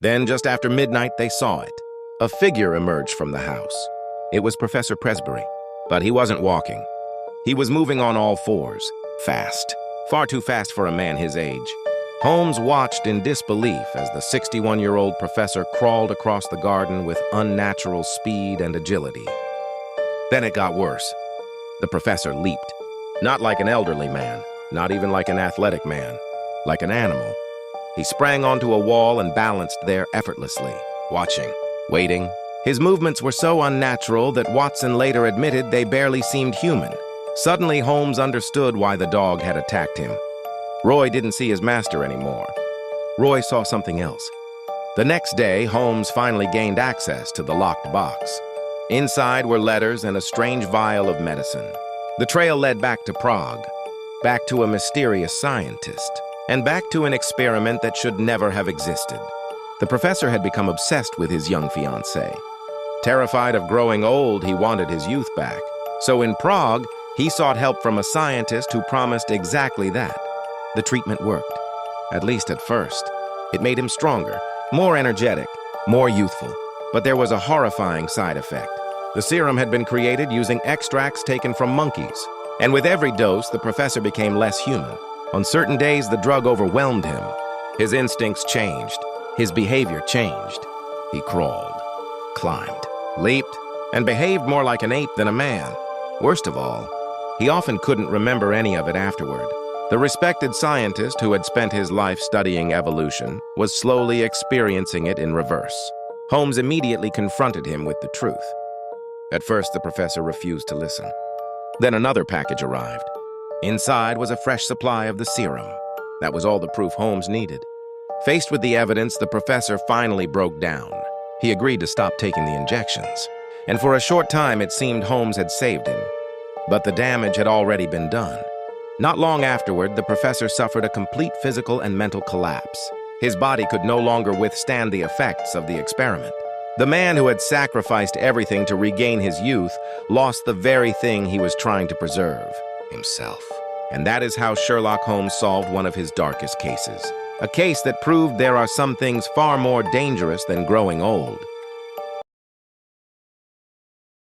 Then, just after midnight, they saw it. A figure emerged from the house. It was Professor Presbury, but he wasn't walking. He was moving on all fours, fast, far too fast for a man his age. Holmes watched in disbelief as the 61-year-old professor crawled across the garden with unnatural speed and agility. Then it got worse. The professor leaped, not like an elderly man, not even like an athletic man, like an animal. He sprang onto a wall and balanced there effortlessly, watching, waiting. His movements were so unnatural that Watson later admitted they barely seemed human. Suddenly, Holmes understood why the dog had attacked him. Roy didn't see his master anymore. Roy saw something else. The next day, Holmes finally gained access to the locked box. Inside were letters and a strange vial of medicine. The trail led back to Prague, back to a mysterious scientist, and back to an experiment that should never have existed. The professor had become obsessed with his young fiancée. Terrified of growing old, he wanted his youth back. So in Prague, he sought help from a scientist who promised exactly that. The treatment worked, at least at first. It made him stronger, more energetic, more youthful. But there was a horrifying side effect. The serum had been created using extracts taken from monkeys. And with every dose, the professor became less human. On certain days, the drug overwhelmed him. His instincts changed. His behavior changed. He crawled, climbed, leaped, and behaved more like an ape than a man. Worst of all, he often couldn't remember any of it afterward. The respected scientist who had spent his life studying evolution was slowly experiencing it in reverse. Holmes immediately confronted him with the truth. At first, the professor refused to listen. Then another package arrived. Inside was a fresh supply of the serum. That was all the proof Holmes needed. Faced with the evidence, the professor finally broke down. He agreed to stop taking the injections. And for a short time, it seemed Holmes had saved him. But the damage had already been done. Not long afterward, the professor suffered a complete physical and mental collapse. His body could no longer withstand the effects of the experiment. The man who had sacrificed everything to regain his youth lost the very thing he was trying to preserve, himself. And that is how Sherlock Holmes solved one of his darkest cases. A case that proved there are some things far more dangerous than growing old.